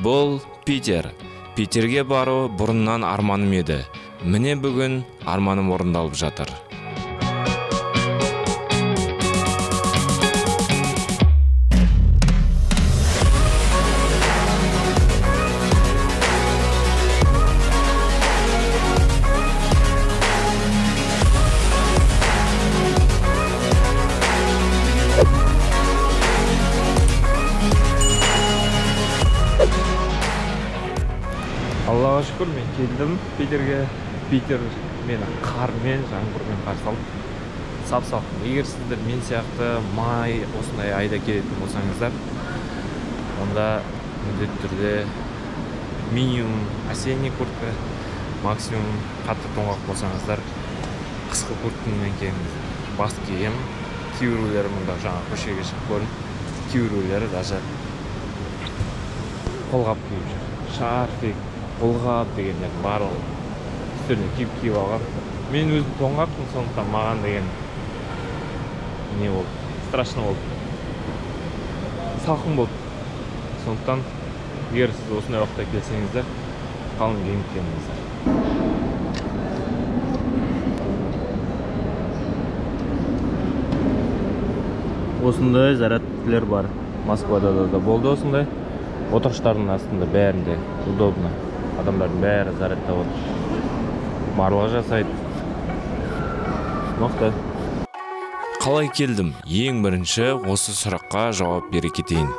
Бұл Питер. Питерге бару бұрыннан арманым еді. Міне бүгін арманым орындалып жатыр. Аллаға шүкір, мен келдім Питерге. Питер мені қармен, жаңбырмен қарсы алды. Сап-салқын. Егер сіздер мен сияқты май осындай айда келетін болсаңыздар, онда міндетті түрде минимум осенний куртка, максимум қатты тоңақ болсаңыздар, қысқы курткамен келіңіз. Бас киім, кейбіреулері мұнда жаңа көшеге шығып көрін, кейбіреулері даже қолғап киіп жүр. Шарфик, қолғап дегендер барлығы үстеріне киіп алған. Мен өзім тоңақпын, сондықтан маған деген не болды, страшно болды, салқын болды. Сондықтан егер сіз осындай уақытта келсеңіздер, қалың киініп келіңіздер. Осындай зарядкілер бар. Москвада да болды осындай. Отырғыштардың астында бәрінде удобно. Адамдардың бәрі зарядтап отыр. Барлығы жасайды. Мықты. Қалай келдім? Ең бірінші осы сұраққа жауап бере кетейін.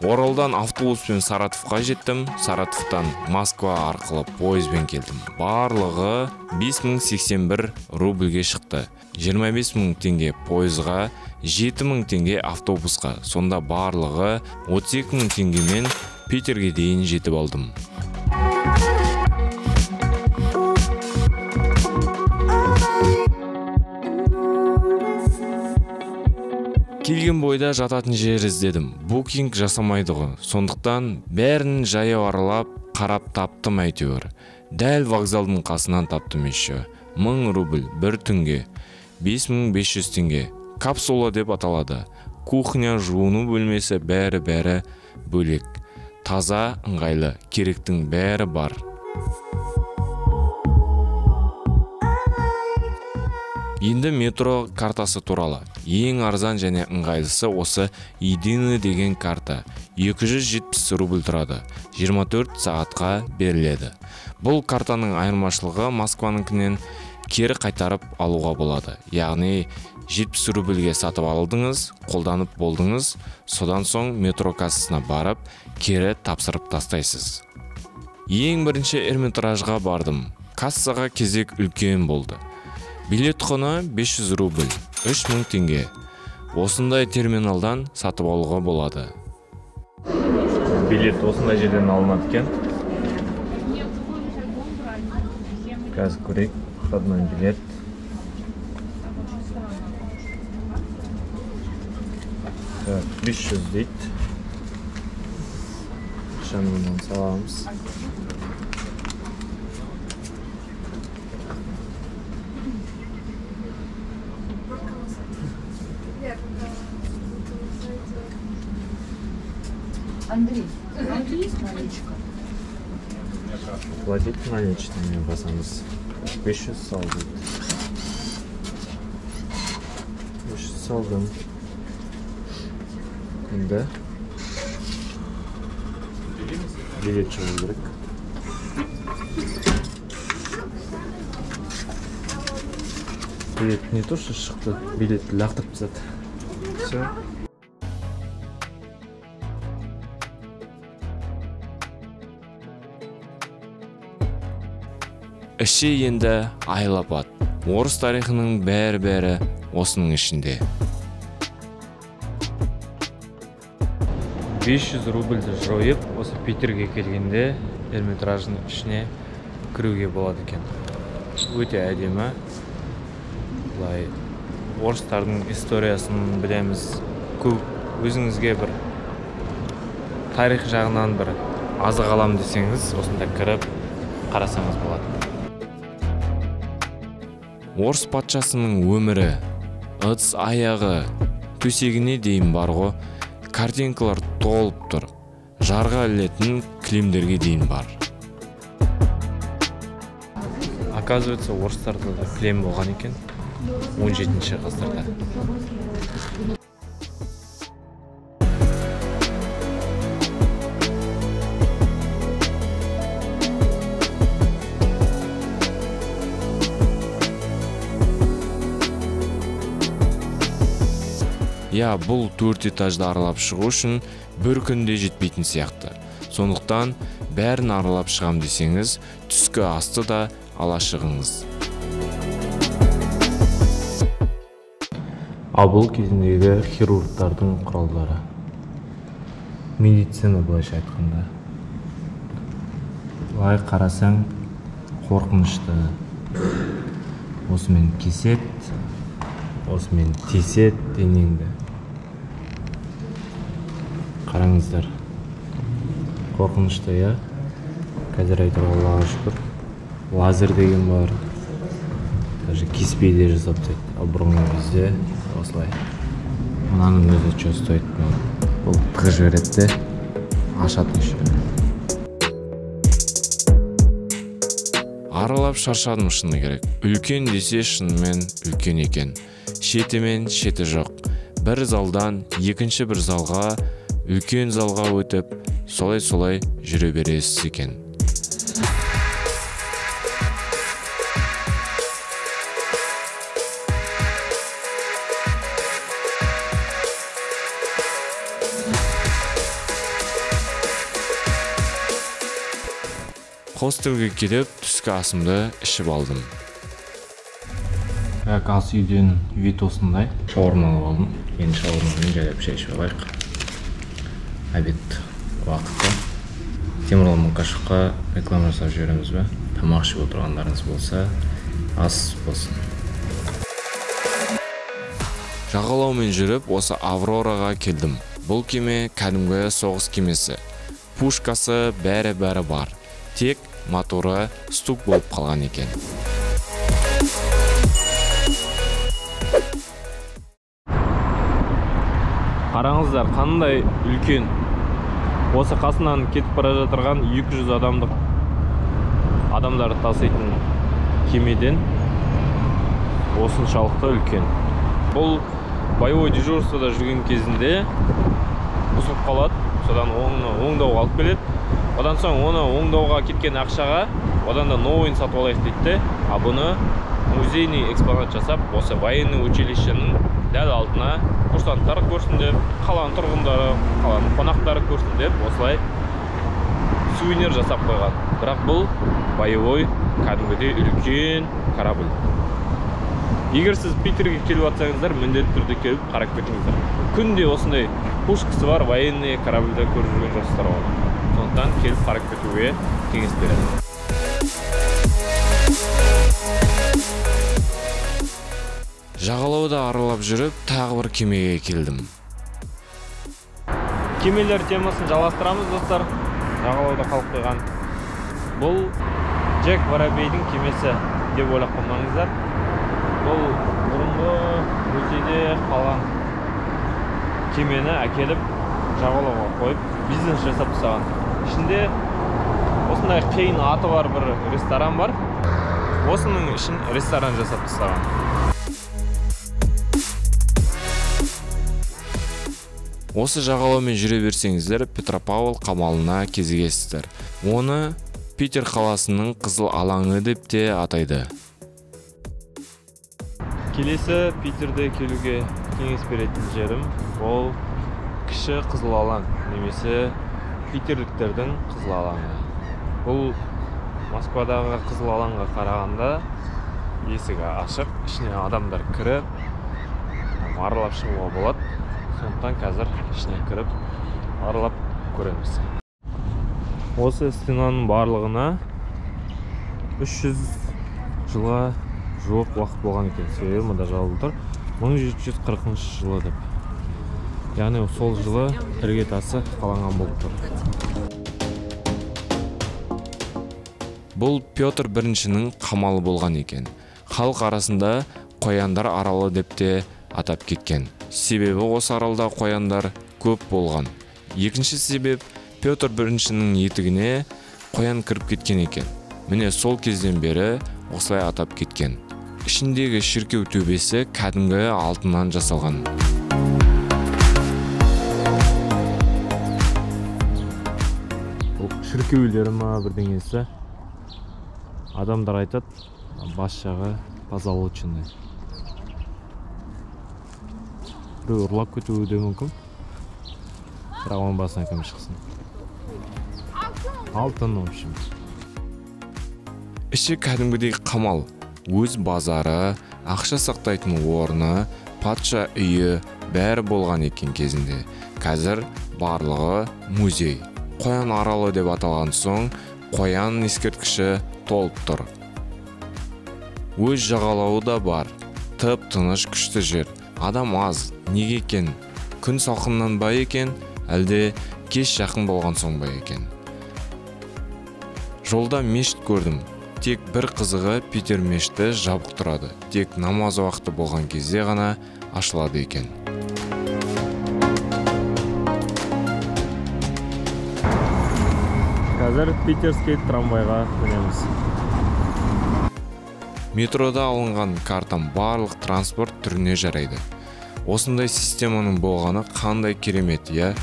Оралдан автобуспен Саратовқа жеттім. Саратовтан Москва арқылы пойызбен келдім. Барлығы 5081 рубльге шықты. 25.000 теңге пойызға, 7.000 теңге автобусқа. Сонда барлығы 32.000 теңгемен Питерге дейін жетіп алдым. Келген бойда жататын жер іздедім. Букинг жасамайды ғой. Сондықтан бәрін жаяу аралап, қарап таптым әйтеуір. Дәл вокзалдың қасынан таптым еще. 1000 рубль, 1 түнге, 5500 теңге. Капсула деп аталады. Кухня, жуыну бөлмесі бәрі бөлек. Таза, ыңғайлы, керектің бәрі бар. Енді метро картасы туралы. Ең арзан және ыңғайлысы осы единый деген карта. 270 рубль тұрады. 24 сағатқа беріледі. Бұл картаның айырмашылығы Москваныңкінен кері қайтарып алуға болады. Яғни 70 рубльге сатып алдыңыз, қолданып болдыңыз, содан соң метро кассасына барып, кері тапсырып тастайсыз. Ең бірінші Эрмитражға бардым. Кассаға кезек үлкен болды. Билет құны 500 рубль, 3000 теңге. Осындай терминалдан сатып алуға болады. Билет осындай жерден алынады екен. Қазір көрейік, входной билет. Так, 500 дейді. Шамынан саламыз. Андрей, есть наличка? Платить наличными басамыз. 500 салды. 500 салдым. Енді билет шығу керек. Билет не то, что шықты, билетті лақтырып тастады. Все. Іші енді айлапат. Орыс тарихының бәрі осының ішінде. 500 рубльді жойып, осы Питерге келгенде Эрмитраждың ішіне кіруге болады екен. Өте әдемі. Бұлай орыстардың историясын білеміз. Көп өзіңізге бір тарих жағынан бір азық алам десеңіз, осында кіріп қарасаңыз болады. Орыс патшасының өмірі, ыдыс аяғы, төсегіне дейін бар ғой, картинкалар толып тұр. жарға ілетін кілемдерге дейін бар. Оказывается, орыстарда да кілем болған екен 17-ші ғасырда. Бұл 4 этажды аралап шығу үшін бір күнде жетпейтін сияқты. Сондықтан бәрін аралап шығам десеңіз, түскі асты да ала шығыңыз. Бұл кезіндегі хирургтардың құралдары. Медицина былайша айтқанда. Былай қарасаң, қорқынышты. Осымен кесет, осымен тесет денеңді. Қараңыздар. Қорқынышты, я? Қазір айтыр Аллаға шүкір. Лазер деген бар. Даже кеспей де жасап тастайды. Ал бұрынғы кезде осылай. Мынаның өзі че стоит? Бұл тығып жібереді де ашатын еще. Аралап шаршадым шыны керек. Үлкен десе шынымен үлкен екен. Шеті мен шеті жоқ. Бір залдан екінші бір залға, үлкен залға өтіп, солай-солай жүре бересіз екен. Хостелге келіп, түскі асымды ішіп алдым. Ас үйден вид осындай. Шаурма алып алдым. Енді шаурмамен жайлап шай ішіп алайық. Обед уақыты. Темірлан Мұқашевқа реклама жасап жібереміз бе? Тамақ ішіп отырғандарыңыз болса, ас болсын. Жағалаумен жүріп, осы Аврораға келдім. Бұл кеме кәдімгі соғыс кемесі. Пушкасы бәрі бар. Тек моторы стук болып қалған екен. Қараңыздар, қандай үлкен. Осы қасынан кетіп бара жатырған 200 адамдарды таситын кемеден осыншалықты үлкен. Бұл боевой дежурствода жүрген кезінде бұзылып қалады. Содан оңдауға алып келеді. Одан соң оны оңдауға кеткен ақшаға одан да новыйын сатып алайық дейді. А бұны музейный экспонат жасап, осы военный училищенің дәл алдына курсанттар көрсін деп, қаланың тұрғындары, қаланың қонақтары көрсін деп, осылай сувенир жасап қойған. Бірақ бұл боевой, кәдімгідей үлкен корабль. Егер сіз Питерге келіп атсаңыздар, міндетті түрде келіп қарап кетіңіздер. Күнде осындай пушкасы бар военный корабльді көріп жүрген жастар бар. Сондықтан келіп қарап кетуге кеңес береді. Жағалауда аралап жүріп, тағы бір кемеге келдім. Кемелер темасын жалғастырамыз, достар. Жағалауда қалып қойған. Бұл Джек Воробейдің кемесі деп ойлап қалмаңыздар. Бұл бұрынғы музейде қалған кемені әкеліп жағалауға қойып, бизнес жасап тастаған. Ішінде осындай қиын аты бар бір ресторан бар. Осының үшін ресторан жасап тастаған. Осы жағалаумен жүре берсеңіздер, Петропавл қамалына кезігесіздер. Оны Питер қаласының қызыл алаңы деп те атайды. Келесі Питерде келуге кеңес беретін жерім ол кіші қызыл алаң, немесе питерліктердің қызыл алаңы. Бұл Москвадағы қызыл алаңға қарағанда есігі ашық, ішіне адамдар кіріп, аралап шығуға болады. Сондықтан қазір ішіне кіріп аралап көреміз. Осы стенаның барлығына 300 жылға жуық уақыт болған екен. Фирмада жазылып тұр 1740 жылы деп. Яғни сол жылы іргетасы қаланған болып тұр. Бұл Петр біріншінің қамалы болған екен. Халық арасында қояндар аралы деп те атап кеткен. Себебі осы аралда қояндар көп болған. Екінші себеп Петр біріншінің етігіне қоян кіріп кеткен екен. Міне сол кезден бері осылай атап кеткен. Ішіндегі шіркеу төбесі кәдімгі алтыннан жасалған. Шіркеулері ма бірдеңесі. Адамдар айтады, бас жағы позолоченный. Біреу ұрлап кетуі де мүмкін. Бірақ оның басына кім шықсын. Алтын, в общем. Іші кәдімгідей қамал, өз базары, ақша сақтайтын орны, патша үйі бәрі болған екен кезінде. Қазір барлығы музей. Қоян аралы деп аталған соң, қоян ескерткіші толып тұр. Өз жағалауы да бар. Тып-тыныш күшті жер. Адам аз. Неге екен? Күн салқыннан ба екен, әлде кеш жақын болған соң ба екен? Жолда мешіт көрдім. Тек бір қызығы Питер мешіті жабық тұрады. Тек намаз уақыты болған кезде ғана ашылады екен. Қазір Питерский трамвайға мінеміз. Метрода алынған картам барлық транспорт түріне жарайды. Осындай системаның болғаны қандай керемет, я?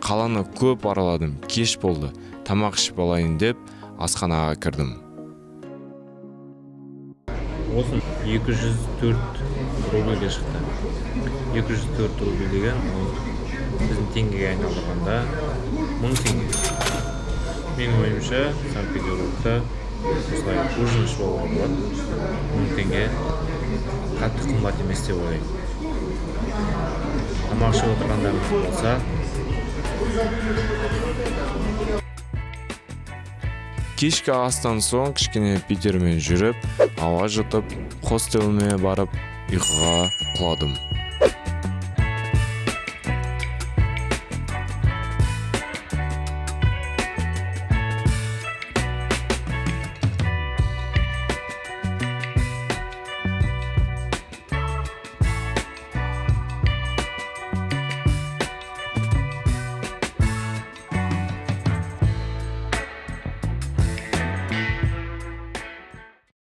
Қаланы көп араладым, кеш болды. Тамақ ішіп алайын деп асханаға кірдім. Осын 204 рубльге шықты. 204 рубль деген, біздің теңгеге айналдырғанда 1000 теңге. Менің ойымша, Санкт-Петербургта осылай ужин ішіп алуға болады. 1000 теңге қатты қымбат емес деп ойлаймын. Тамақ ішіп отырғандарыңыз болса, кешкі астан соң кішкене Питермен жүріп, ауа жұтып, хостеліме барып, ұйқыға құладым.